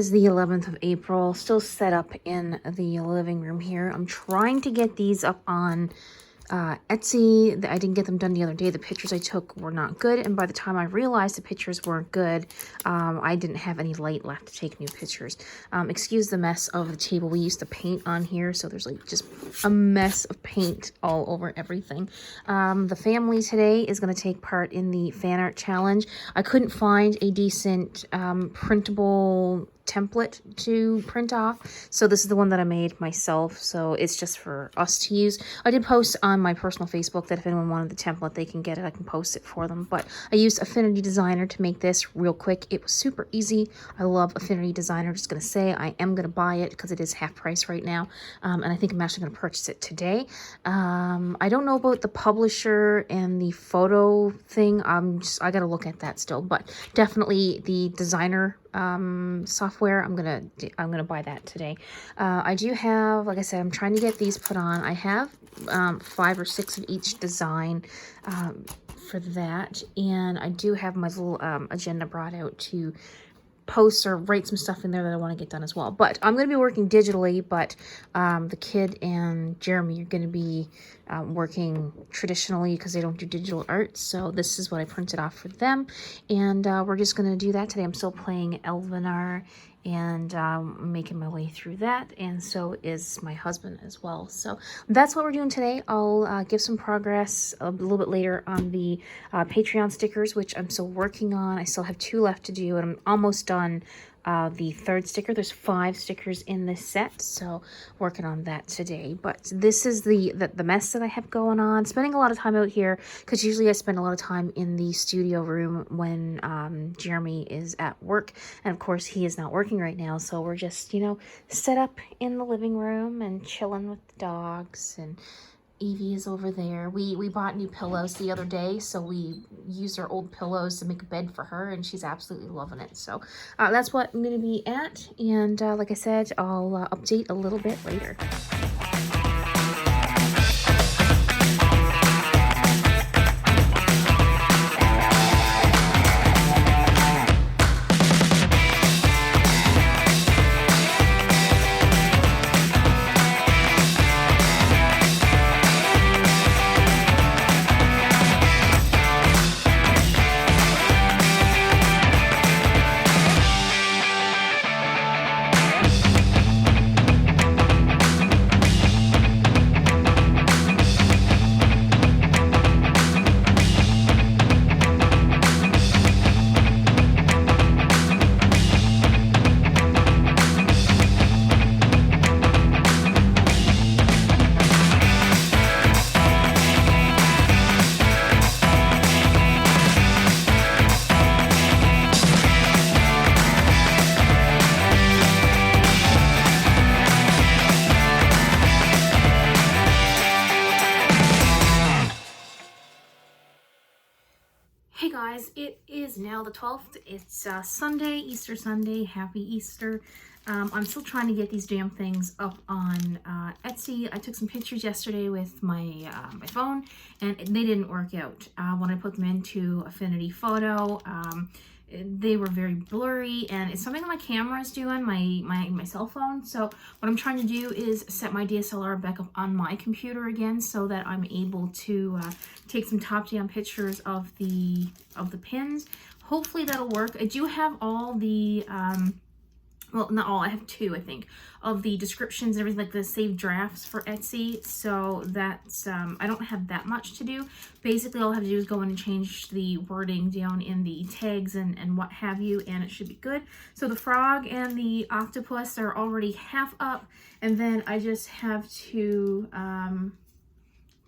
is the 11th of April, still set up in the living room here. I'm trying to get these up on Etsy. I didn't get them done the other day. The pictures I took were not good, and by the time I realized the pictures weren't good, I didn't have any light left to take new pictures. Excuse the mess of the table. We used to paint on here, so there's like just a mess of paint all over everything. The family today is going to take part in the fan art challenge. I couldn't find a decent printable template to print off, so this is the one that I made myself, so it's just for us to use. I did post on my personal Facebook that if anyone wanted the template, they can get it. I can post it for them, but I used Affinity Designer to make this real quick. It was super easy. I love Affinity Designer. Just gonna say I am gonna buy it because it is half price right now, and I think I'm actually gonna purchase it today. I don't know about the publisher and the photo thing. I gotta look at that still, but definitely the designer software, I'm gonna buy that today. I do have, like I said, I'm trying to get these put on. I have 5 or 6 of each design for that, and I do have my little agenda brought out to post or write some stuff in there that I want to get done as well. But I'm going to be working digitally, but the kid and Jeremy are going to be working traditionally because they don't do digital art. So this is what I printed off for them, and we're just going to do that today. I'm still playing Elvenar and making my way through that, and so is my husband as well. So that's what we're doing today. I'll give some progress a little bit later on the Patreon stickers, which I'm still working on. I still have 2 left to do, and I'm almost done the 3rd sticker. There's 5 stickers in this set, so working on that today. But this is the mess that I have going on. Spending a lot of time out here because usually I spend a lot of time in the studio room when Jeremy is at work, and of course he is not working right now, so we're just, you know, set up in the living room and chilling with the dogs. And Evie is over there. We bought new pillows the other day, so we used our old pillows to make a bed for her, and she's absolutely loving it. So that's what I'm going to be at, and like I said, I'll update a little bit later. Hey guys, it is now the 12th. It's Sunday, Easter Sunday. Happy Easter. I'm still trying to get these damn things up on Etsy. I took some pictures yesterday with my my phone, and they didn't work out. When I put them into Affinity Photo, they were very blurry, and it's something that my camera is doing, my cell phone. So what I'm trying to do is set my DSLR back up on my computer again, so that I'm able to take some top-down pictures of the pins. Hopefully that'll work. I do have all the well, not all, I have 2, I think, of the descriptions and everything, like the saved drafts for Etsy. So that's, I don't have that much to do. Basically, all I have to do is go in and change the wording down in the tags and what have you, and it should be good. So the frog and the octopus are already half up, and then I just have to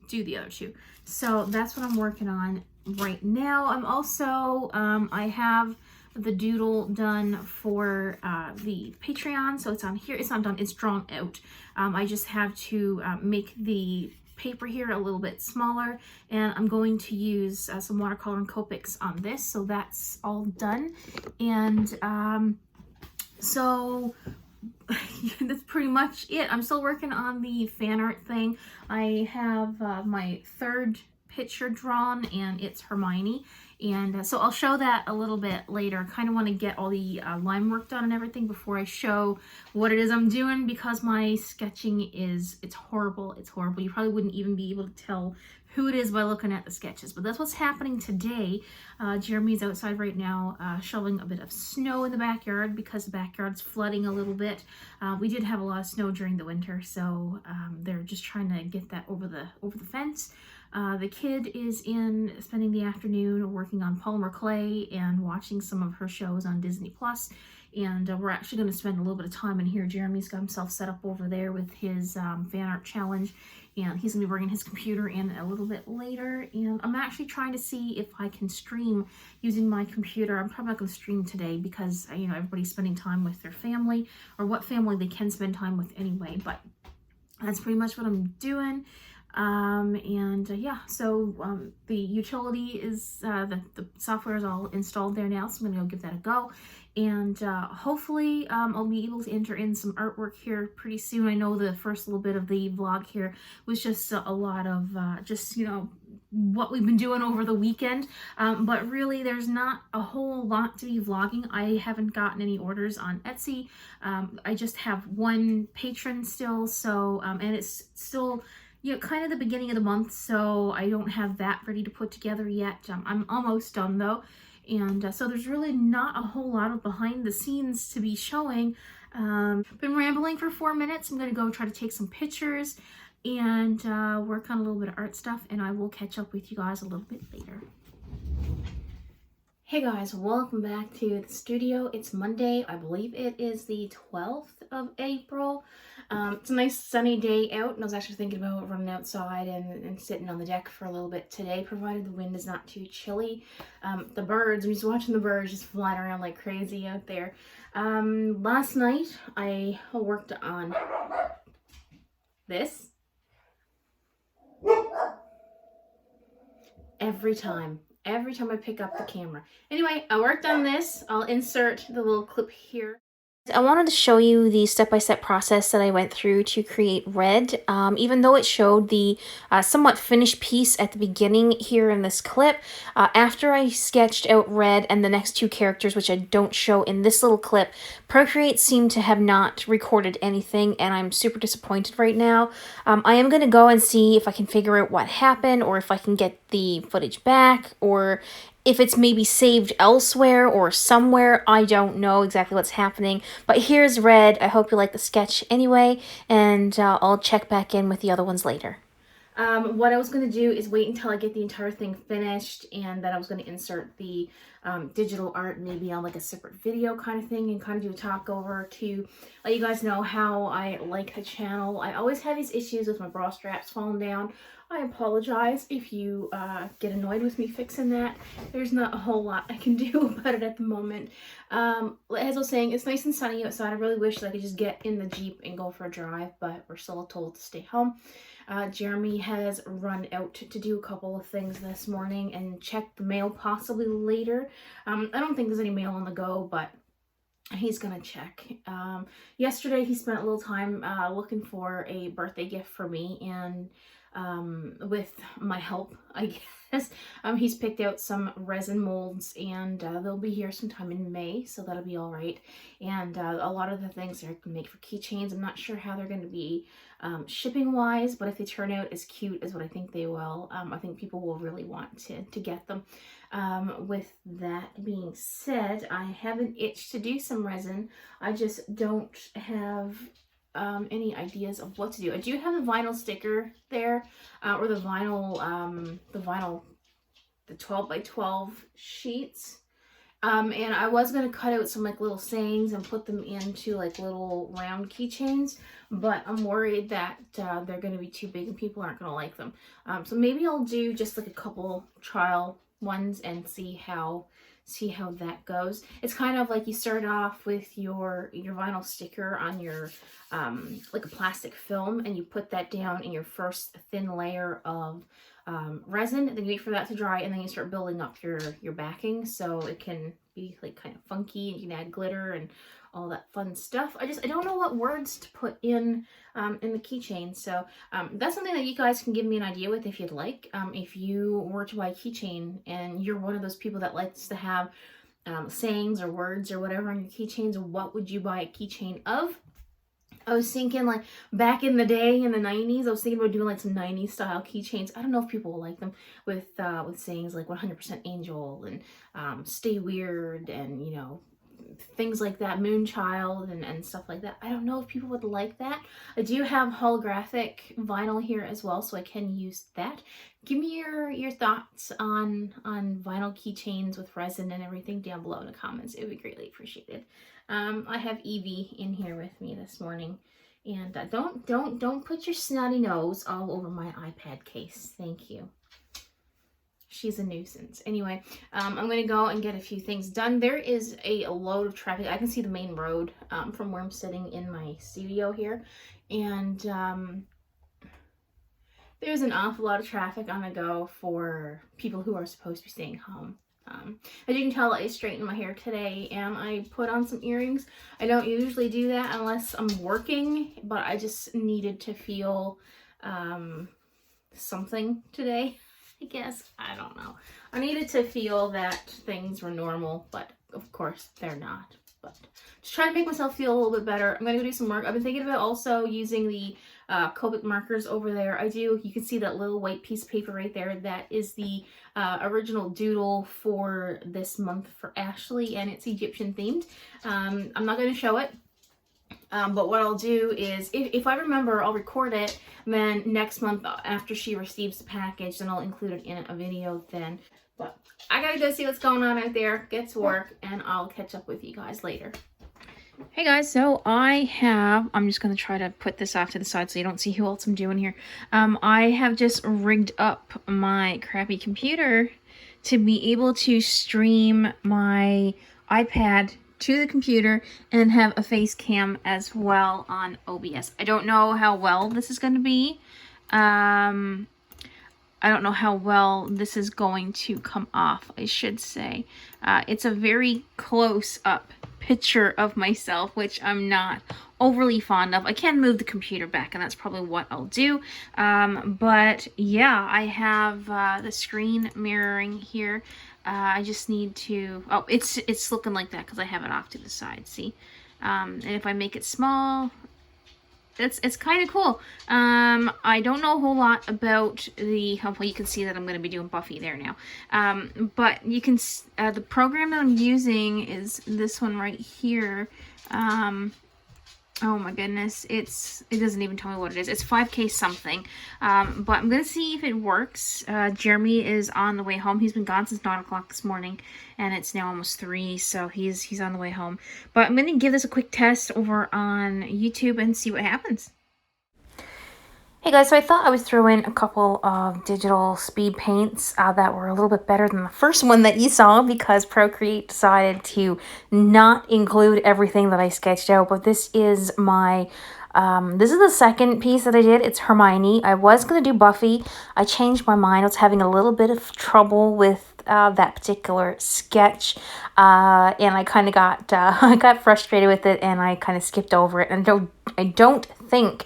do the other 2. So that's what I'm working on right now. I'm also, I have the doodle done for the Patreon, so it's on here. It's not done, it's drawn out. I just have to make the paper here a little bit smaller, and I'm going to use some watercolor and Copics on this, so that's all done. And so that's pretty much it. I'm still working on the fan art thing. I have my 3rd picture drawn, and it's Hermione, And so I'll show that a little bit later. I kind of want to get all the line work done and everything before I show what it is I'm doing, because my sketching it's horrible. It's horrible. You probably wouldn't even be able to tell who it is by looking at the sketches. But that's what's happening today. Jeremy's outside right now shoveling a bit of snow in the backyard because the backyard's flooding a little bit. We did have a lot of snow during the winter, so they're just trying to get that over the fence. The kid is in spending the afternoon working on polymer clay and watching some of her shows on Disney Plus. And we're actually going to spend a little bit of time in here. Jeremy's got himself set up over there with his fan art challenge, and he's going to be bringing his computer in a little bit later. And I'm actually trying to see if I can stream using my computer. I'm probably not going to stream today because, you know, everybody's spending time with their family, or what family they can spend time with anyway. But that's pretty much what I'm doing. Yeah, so the utility is, the software is all installed there now, so I'm gonna go give that a go. And hopefully I'll be able to enter in some artwork here pretty soon. I know the first little bit of the vlog here was just a lot of just, you know, what we've been doing over the weekend, but really there's not a whole lot to be vlogging. I haven't gotten any orders on Etsy. I just have one patron still, so and it's still, you know, kind of the beginning of the month, so I don't have that ready to put together yet. I'm almost done though, and so there's really not a whole lot of behind the scenes to be showing. Been rambling for 4 minutes. I'm gonna go try to take some pictures and work on a little bit of art stuff, and I will catch up with you guys a little bit later. Hey guys, welcome back to the studio. It's Monday. I believe it is the 12th of April. It's a nice sunny day out, and I was actually thinking about running outside and sitting on the deck for a little bit today, provided the wind is not too chilly. The birds, I'm just watching the birds just flying around like crazy out there. Last night I worked on this. Every time I pick up the camera. Anyway, I worked on this. I'll insert the little clip here. I wanted to show you the step-by-step process that I went through to create Red. Even though it showed the somewhat finished piece at the beginning here in this clip, after I sketched out Red and the next two characters, which I don't show in this little clip, Procreate seemed to have not recorded anything, and I'm super disappointed right now. I am going to go and see if I can figure out what happened, or if I can get the footage back, or if it's maybe saved elsewhere or somewhere. I don't know exactly what's happening. But here's Red. I hope you like the sketch anyway, and I'll check back in with the other ones later. What I was going to do is wait until I get the entire thing finished, and then I was going to insert the digital art maybe on like a separate video kind of thing, and kind of do a talk over to let you guys know how I like the channel. I always have these issues with my bra straps falling down. I apologize if you get annoyed with me fixing that. There's not a whole lot I can do about it at the moment. As I was saying, it's nice and sunny outside. I really wish that I could just get in the Jeep and go for a drive, but we're still told to stay home. Jeremy has run out to do a couple of things this morning and check the mail possibly later. I don't think there's any mail on the go, but he's gonna check. Yesterday he spent a little time looking for a birthday gift for me, and with my help, I guess. He's picked out some resin molds, and they'll be here sometime in May, so that'll be all right. And a lot of the things are make for keychains. I'm not sure how they're going to be shipping wise, but if they turn out as cute as what I think they will, I think people will really want to get them. With that being said, I have an itch to do some resin. I just don't have any ideas of what to do. I do have the vinyl sticker there, or the vinyl, the 12 by 12 sheets. And I was going to cut out some like little sayings and put them into like little round keychains, but I'm worried that they're going to be too big and people aren't going to like them. So maybe I'll do just like a couple trial ones and see how that goes. It's kind of like you start off with your vinyl sticker on your like a plastic film, and you put that down in your first thin layer of resin, and then you wait for that to dry, and then you start building up your backing so it can be like kind of funky, and you can add glitter and all that fun stuff. I don't know what words to put in the keychain. So that's something that you guys can give me an idea with if you'd like. If you were to buy a keychain and you're one of those people that likes to have sayings or words or whatever on your keychains, what would you buy a keychain of? I was thinking, like, back in the day, in the 90s, I was thinking about doing, like, some 90s style keychains. I don't know if people will like them with sayings like 100% Angel and Stay Weird and, you know, things like that, Moonchild and stuff like that. I don't know if people would like that. I do have holographic vinyl here as well, so I can use that. Give me your thoughts on vinyl keychains with resin and everything down below in the comments. It would be greatly appreciated. I have Evie in here with me this morning, and don't put your snotty nose all over my iPad case. Thank you. She's a nuisance. Anyway, I'm going to go and get a few things done. There is a load of traffic. I can see the main road from where I'm sitting in my studio here. And there's an awful lot of traffic on the go for people who are supposed to be staying home. As you can tell, I straightened my hair today and I put on some earrings. I don't usually do that unless I'm working, but I just needed to feel something today. I guess. I don't know. I needed to feel that things were normal, but of course they're not. But just trying to make myself feel a little bit better. I'm going to go do some work. I've been thinking about also using the Copic markers over there. You can see that little white piece of paper right there. That is the original doodle for this month for Ashley, and it's Egyptian themed. I'm not going to show it. But what I'll do is, if I remember, I'll record it, and then next month after she receives the package, then I'll include it in a video then. But I gotta go see what's going on out there, get to work, and I'll catch up with you guys later. Hey guys, so I'm just gonna try to put this off to the side so you don't see who else I'm doing here. I have just rigged up my crappy computer to be able to stream my iPad to the computer and have a face cam as well on OBS. I don't know how well this is going to be. I don't know how well this is going to come off, I should say. It's a very close up picture of myself, which I'm not overly fond of. I can move the computer back, and that's probably what I'll do. But yeah, I have the screen mirroring here. I just need to, oh, it's looking like that because I have it off to the side, see? And if I make it small, it's kind of cool. I don't know a whole lot about well, you can see that I'm going to be doing Buffy there now. But you can, the program that I'm using is this one right here. Oh my goodness, it doesn't even tell me what it is. It's 5K something. But I'm going to see if it works. Jeremy is on the way home. He's been gone since 9 o'clock this morning, and it's now almost 3, so he's on the way home. But I'm going to give this a quick test over on YouTube and see what happens. Hey guys, so I thought I would throw in a couple of digital speed paints that were a little bit better than the first one that you saw, because Procreate decided to not include everything that I sketched out. But this is my, this is the second piece that I did. It's Hermione. I was going to do Buffy. I changed my mind. I was having a little bit of trouble with that particular sketch, and I kind of got, I got frustrated with it, and I kind of skipped over it. And I don't think...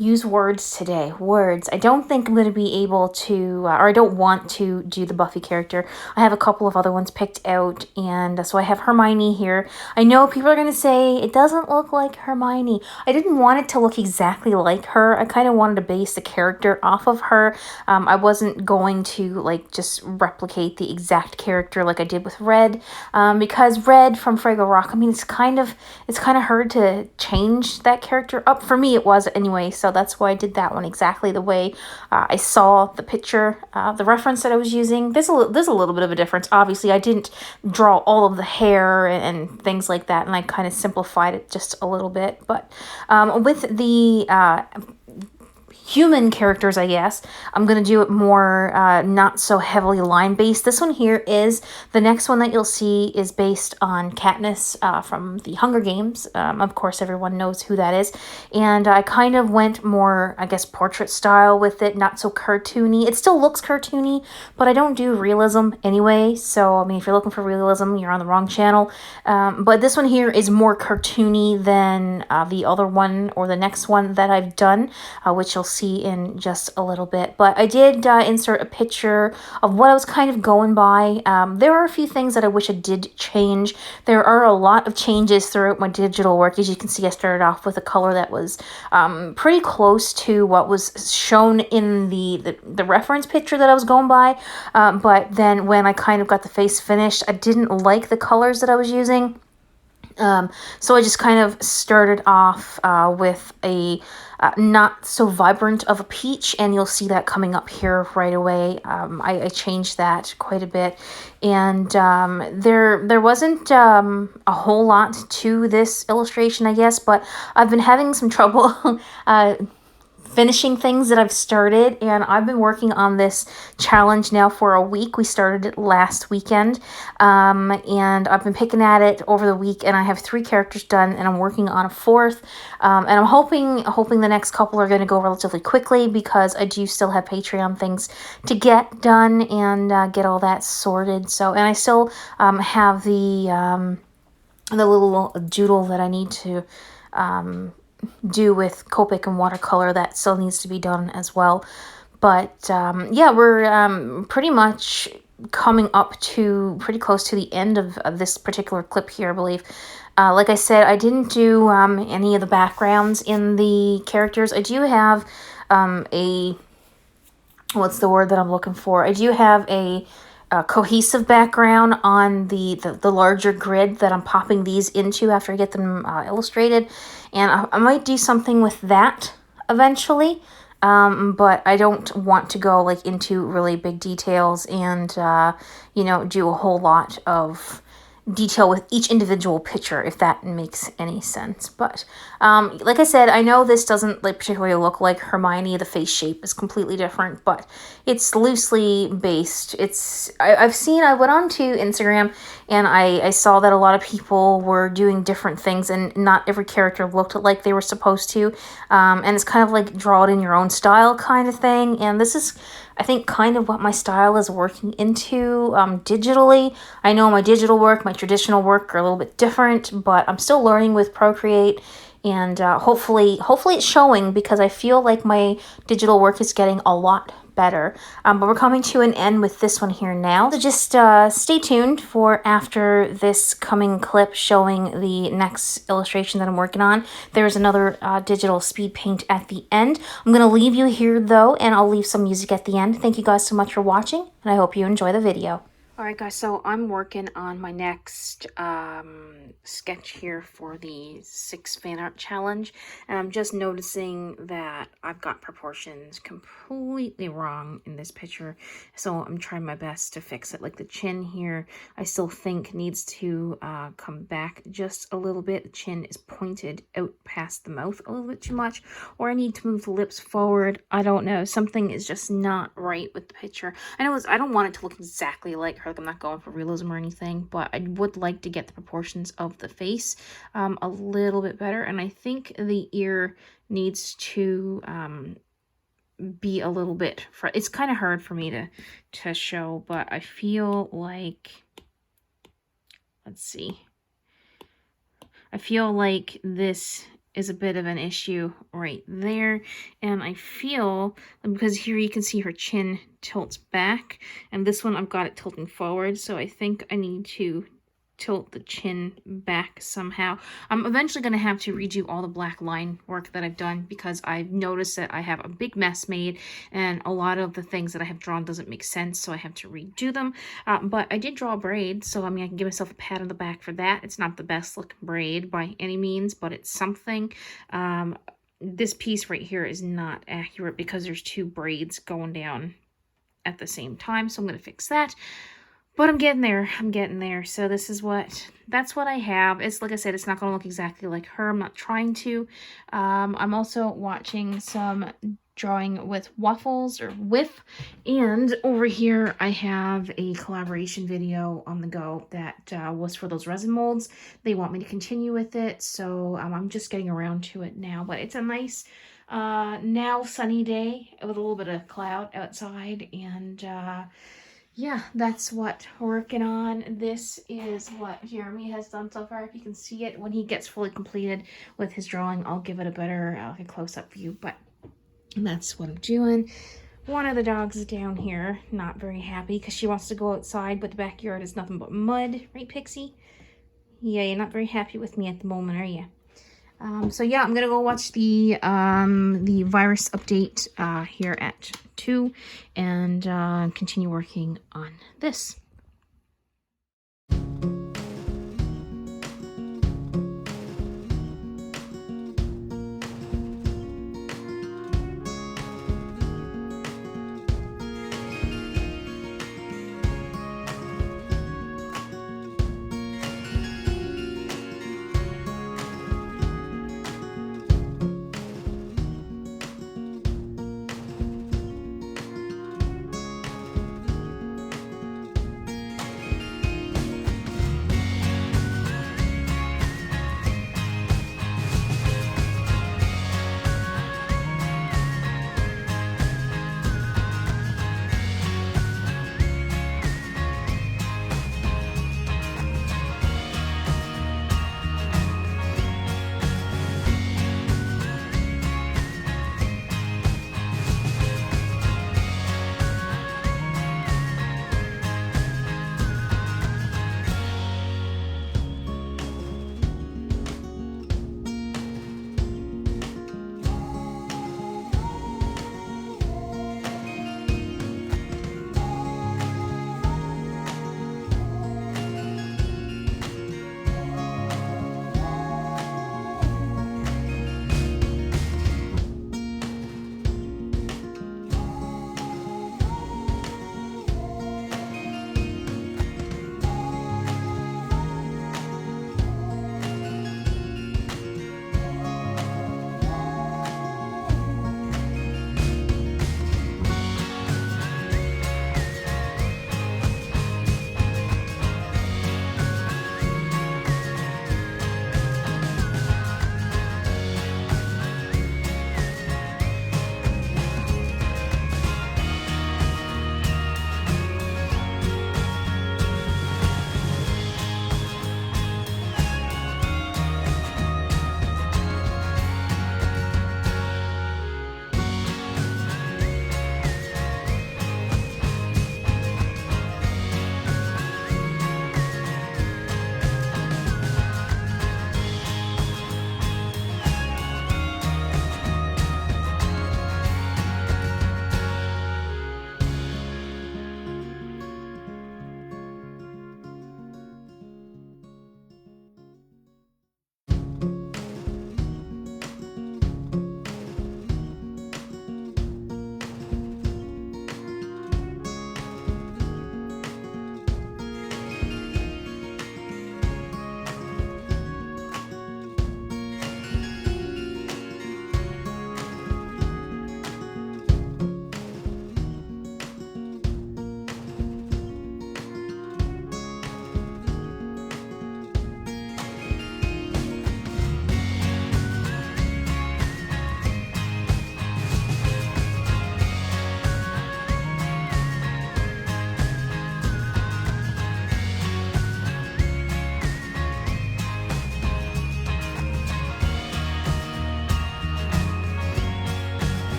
use words today. Words. I don't think I'm going to be able to, or I don't want to do the Buffy character. I have a couple of other ones picked out, and so I have Hermione here. I know people are going to say it doesn't look like Hermione. I didn't want it to look exactly like her. I kind of wanted to base the character off of her. I wasn't going to like just replicate the exact character like I did with Red, because Red from Fraggle Rock, I mean, it's kind of hard to change that character up. For me, it was anyway, so that's why I did that one exactly the way I saw the picture. The reference that I was using, there's a little bit of a difference. Obviously, I didn't draw all of the hair and things like that, and I kind of simplified it just a little bit. But with the human characters, I guess. I'm going to do it more not so heavily line based. This one here is, the next one that you'll see is based on Katniss from the Hunger Games. Of course, everyone knows who that is. And I kind of went more, I guess, portrait style with it, not so cartoony. It still looks cartoony, but I don't do realism anyway. So, I mean, if you're looking for realism, you're on the wrong channel. But this one here is more cartoony than the other one or the next one that I've done, which you'll see in just a little bit. But I did insert a picture of what I was kind of going by. There are a few things that I wish I did change. There are a lot of changes throughout my digital work. As you can see, I started off with a color that was pretty close to what was shown in the reference picture that I was going by. But then when I kind of got the face finished, I didn't like the colors that I was using. So I just kind of started off with a not so vibrant of a peach, and you'll see that coming up here right away. I changed that quite a bit, and there wasn't a whole lot to this illustration, I guess, but I've been having some trouble finishing things that I've started, and I've been working on this challenge now for a week. We started it last weekend, and I've been picking at it over the week, and I have 3 characters done, and I'm working on a 4th, and I'm hoping the next couple are going to go relatively quickly, because I do still have Patreon things to get done and get all that sorted. So, and I still have the little doodle that I need to do with Copic and watercolor that still needs to be done as well. But yeah, we're pretty much coming up to pretty close to the end of this particular clip here, I believe. Like I said, I didn't do any of the backgrounds in the characters. I do have what's the word that I'm looking for? I do have a cohesive background on the larger grid that I'm popping these into after I get them illustrated, and I might do something with that eventually, but I don't want to go like into really big details and you know, do a whole lot of detail with each individual picture, if that makes any sense. But like I said, I know this doesn't like particularly look like Hermione. The face shape is completely different, but it's loosely based. I went on to Instagram, and I saw that a lot of people were doing different things, and not every character looked like they were supposed to, and it's kind of like draw it in your own style kind of thing. And this is, I think, kind of what my style is working into digitally. I know my digital work, my traditional work are a little bit different, but I'm still learning with Procreate, and hopefully it's showing, because I feel like my digital work is getting a lot better. But we're coming to an end with this one here now. So just stay tuned for after this coming clip showing the next illustration that I'm working on. There's another digital speed paint at the end. I'm going to leave you here though, and I'll leave some music at the end. Thank you guys so much for watching, and I hope you enjoy the video. Alright guys, so I'm working on my next sketch here for the 6 fan art challenge, and I'm just noticing that I've got proportions completely wrong in this picture, so I'm trying my best to fix it. Like the chin here, I still think needs to come back just a little bit. The chin is pointed out past the mouth a little bit too much, or I need to move the lips forward. I don't know, something is just not right with the picture. I don't want it to look exactly like her. Like, I'm not going for realism or anything, but I would like to get the proportions of the face a little bit better, and I think the ear needs to be a little bit it's kind of hard for me to show, but I feel like, let's see, I feel like this is a bit of an issue right there, and I feel, because here you can see her chin tilts back, and this one I've got it tilting forward, so I think I need to tilt the chin back somehow. I'm eventually going to have to redo all the black line work that I've done, because I've noticed that I have a big mess made, and a lot of the things that I have drawn doesn't make sense, so I have to redo them. But I did draw a braid, so I mean, I can give myself a pat on the back for that. It's not the best looking braid by any means, but it's something. This piece right here is not accurate because there's 2 braids going down at the same time, so I'm going to fix that. But I'm getting there. So that's what I have. It's like I said, it's not going to look exactly like her. I'm not trying to. I'm also watching some drawing with waffles or with, and over here I have a collaboration video on the go that was for those resin molds. They want me to continue with it, so I'm just getting around to it now. But it's a nice now sunny day with a little bit of cloud outside, and yeah, that's what we're working on. This is what Jeremy has done so far. If you can see it, when he gets fully completed with his drawing, I'll give it a better like a close-up view, but that's what I'm doing. One of the dogs is down here, not very happy because she wants to go outside, but the backyard is nothing but mud. Right, Pixie? Yeah, you're not very happy with me at the moment, are you? So yeah, I'm gonna go watch the virus update here at 2 and continue working on this.